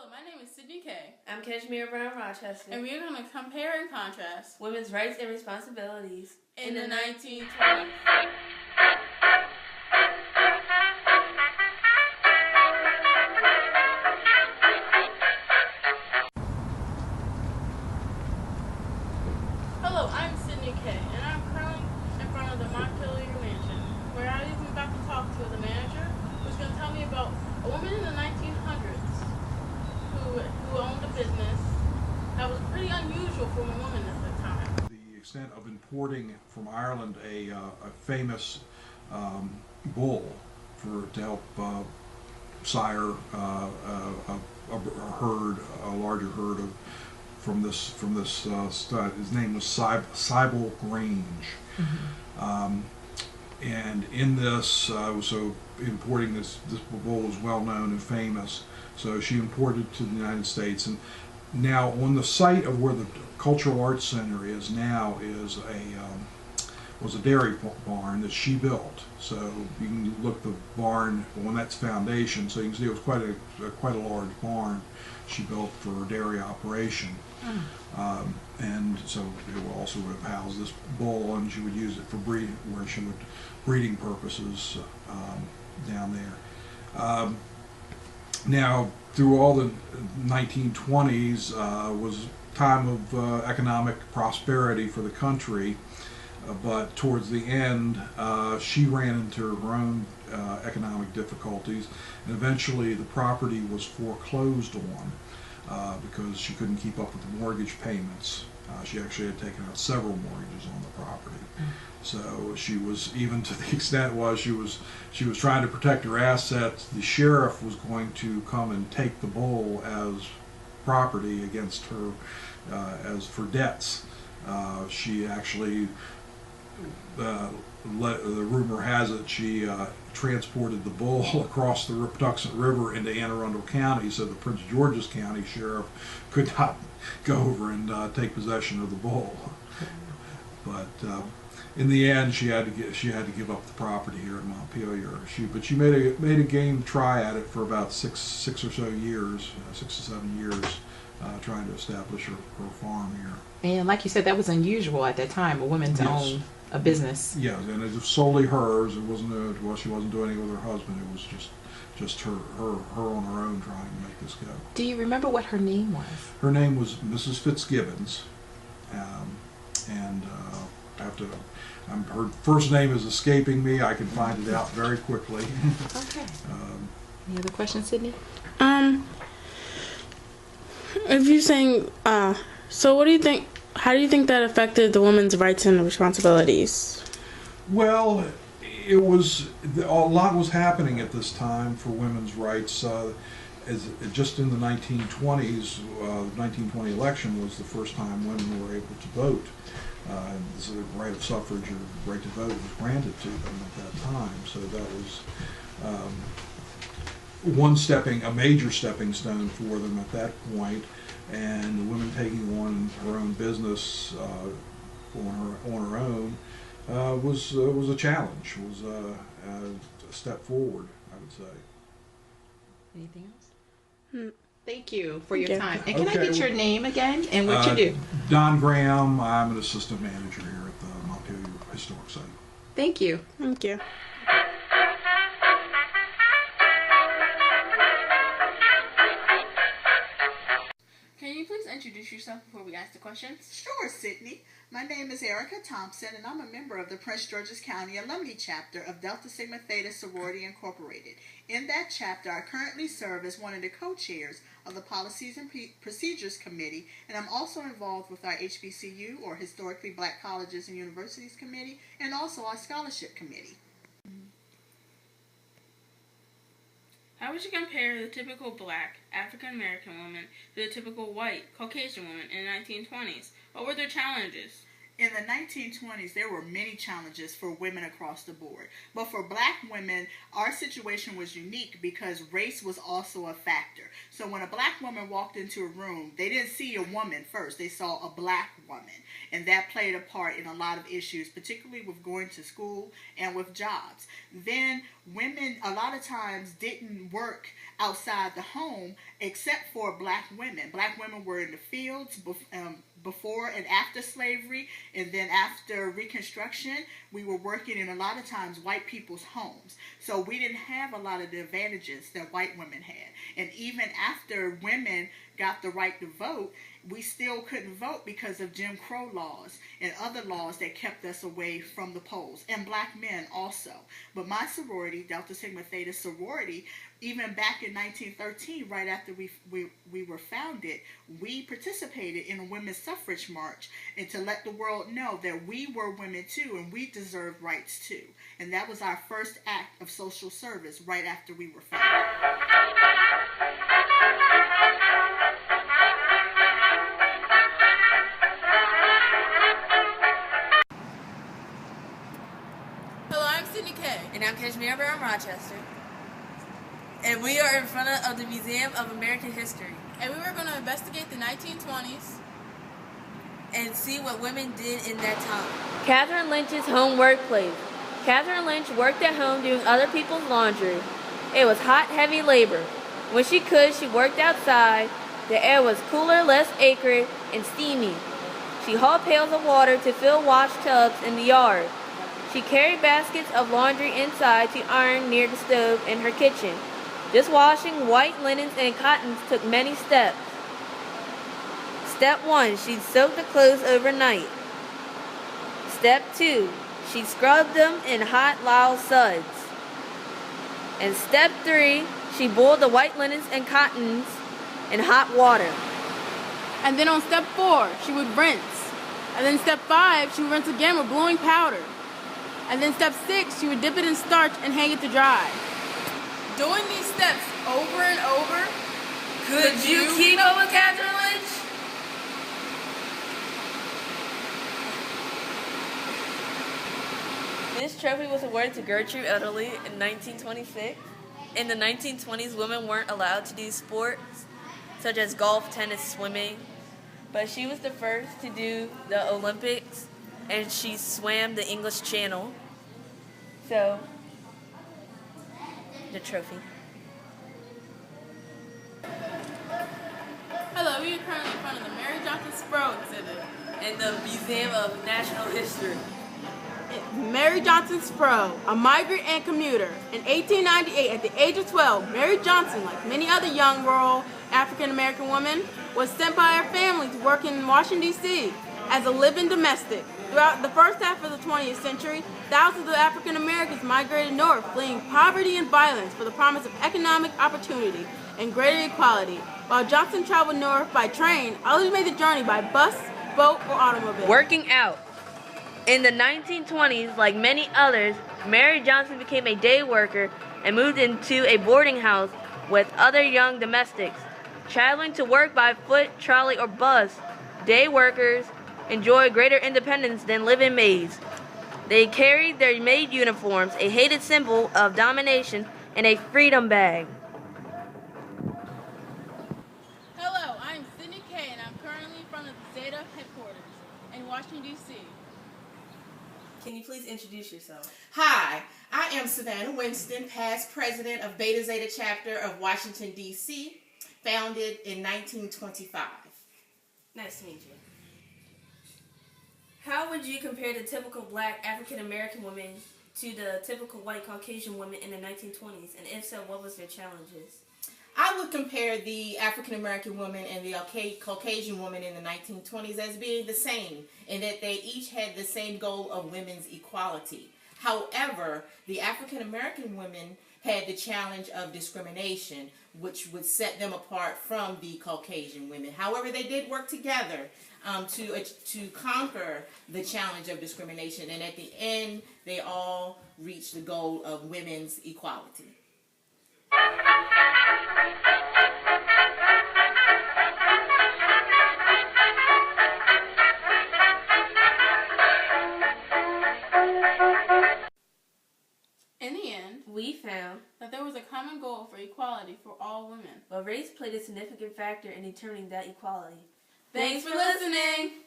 Hello, my name is Sydney K. I'm Kashmira from Rochester. And we are going to compare and contrast women's rights and responsibilities in the 1920s. Hello, I'm Sydney K. And I'm currently in front of the Montpelier Mansion, where I am about to talk to the manager, who's going to tell me about a woman in the 1900s who owned a business that was pretty unusual for a woman at the time. The extent of importing from Ireland a famous bull to help sire a larger herd from this stud. His name was Sybil Grange. Mm-hmm. And in this, so importing this bull was well known and famous. So she imported to the United States, and now on the site of where the Cultural Arts Center is now was a dairy barn that she built. So you can look the barn on its foundation, so you can see it was quite a large barn she built for a dairy operation. And so it would also have housed this bull, and she would use it for breeding purposes down there. Now, through all the 1920s was a time of economic prosperity for the country, but towards the end she ran into her own economic difficulties, and eventually the property was foreclosed on because she couldn't keep up with the mortgage payments. She actually had taken out several mortgages on the property. So she was, even to the extent she was trying to protect her assets. The sheriff was going to come and take the bull as property against her as for debts. She actually, the rumor has it, she transported the bull across the Patuxent River into Anne Arundel County, so the Prince George's County sheriff could not go over and take possession of the bull. But in the end, she had to give up the property here in Montpelier. But she made a game try at it for about six or so years, 6 to 7 years, trying to establish her farm here. And like you said, that was unusual at that time, a woman to own a business. Yes, and it was solely hers. It wasn't she wasn't doing it with her husband. It was just her on her own trying to make this go. Do you remember what her name was? Her name was Mrs. Fitzgibbons, and her first name is escaping me. I can find it out very quickly. Okay. Any other questions, Sydney? If you're saying, so what do you think? How do you think that affected the women's rights and responsibilities? Well, a lot was happening at this time for women's rights. Just in the 1920s, the 1920 election was the first time women were able to vote. The right of suffrage or right to vote was granted to them at that time. So that was a major stepping stone for them at that point. And the woman taking on her own business on her own was a challenge. Was a step forward, I would say. Anything else? Thank you for your time. And can I Okay, get your name again and what you do? Don Graham. I'm an assistant manager here at the Montpelier Historic Site. Thank you. Thank you. Can you please introduce yourself before we ask the questions? Sure, Sydney. My name is Erica Thompson, and I'm a member of the Prince George's County Alumni Chapter of Delta Sigma Theta Sorority Incorporated. In that chapter, I currently serve as one of the co-chairs of the Policies and Procedures Committee, and I'm also involved with our HBCU, or Historically Black Colleges and Universities Committee, and also our Scholarship Committee. How would you compare the typical black African-American woman to the typical white Caucasian woman in the 1920s? What were their challenges? In the 1920s, there were many challenges for women across the board. But for black women, our situation was unique because race was also a factor. So when a black woman walked into a room, they didn't see a woman first. They saw a black woman. And that played a part in a lot of issues, particularly with going to school and with jobs. Then women a lot of times didn't work outside the home except for black women. Black women were in the fields before and after slavery, and then after Reconstruction, we were working in a lot of times white people's homes. So we didn't have a lot of the advantages that white women had. And even after women got the right to vote, we still couldn't vote because of Jim Crow laws and other laws that kept us away from the polls, and black men also. But my sorority, Delta Sigma Theta sorority, even back in 1913, right after we were founded, we participated in a women's suffrage march, and to let the world know that we were women too and we deserved rights too. And that was our first act of social service right after we were founded. And I'm Kashmira from Rochester. And we are in front of the Museum of American History. And we were going to investigate the 1920s and see what women did in that time. Catherine Lynch's home workplace. Catherine Lynch worked at home doing other people's laundry. It was hot, heavy labor. When she could, she worked outside. The air was cooler, less acrid, and steamy. She hauled pails of water to fill wash tubs in the yard. She carried baskets of laundry inside to iron near the stove in her kitchen. This washing white linens and cottons took many steps. Step 1, she soaked the clothes overnight. Step 2, she scrubbed them in hot lye suds. And step 3, she boiled the white linens and cottons in hot water. And then on step 4, she would rinse. And then step 5, she would rinse again with blowing powder. And then step 6, she would dip it in starch and hang it to dry. Doing these steps over and over. Could you keep up with Catherine Lynch? This trophy was awarded to Gertrude Elderly in 1926. In the 1920s, women weren't allowed to do sports such as golf, tennis, swimming, but she was the first to do the Olympics, and she swam the English Channel. So, the trophy. Hello, we are currently in front of the Mary Johnson Sproul exhibit In the Museum of National History. Mary Johnson Sproul, a migrant and commuter. In 1898, at the age of 12, Mary Johnson, like many other young rural African-American women, was sent by her family to work in Washington, D.C. as a living domestic. Throughout the first half of the 20th century, thousands of African Americans migrated north, fleeing poverty and violence for the promise of economic opportunity and greater equality. While Johnson traveled north by train, others made the journey by bus, boat, or automobile. Working out. In the 1920s, like many others, Mary Johnson became a day worker and moved into a boarding house with other young domestics. Traveling to work by foot, trolley, or bus, day workers enjoy greater independence than live-in maids. They carried their maid uniforms, a hated symbol of domination, and a freedom bag. Hello, I'm Sydney Kay, and I'm currently in front of the Zeta headquarters in Washington, D.C. Can you please introduce yourself? Hi, I am Savannah Winston, past president of Beta Zeta chapter of Washington, D.C., founded in 1925. Nice to meet you. How would you compare the typical black African-American woman to the typical white Caucasian woman in the 1920s? And if so, what was their challenges? I would compare the African-American woman and the Caucasian woman in the 1920s as being the same, in that they each had the same goal of women's equality. However, the African-American women had the challenge of discrimination, which would set them apart from the Caucasian women. However, they did work together to conquer the challenge of discrimination, and at the end, they all reached the goal of women's equality. In the end, We found that there was a common goal for equality for all women. but race played a significant factor in determining that equality. Thanks for listening!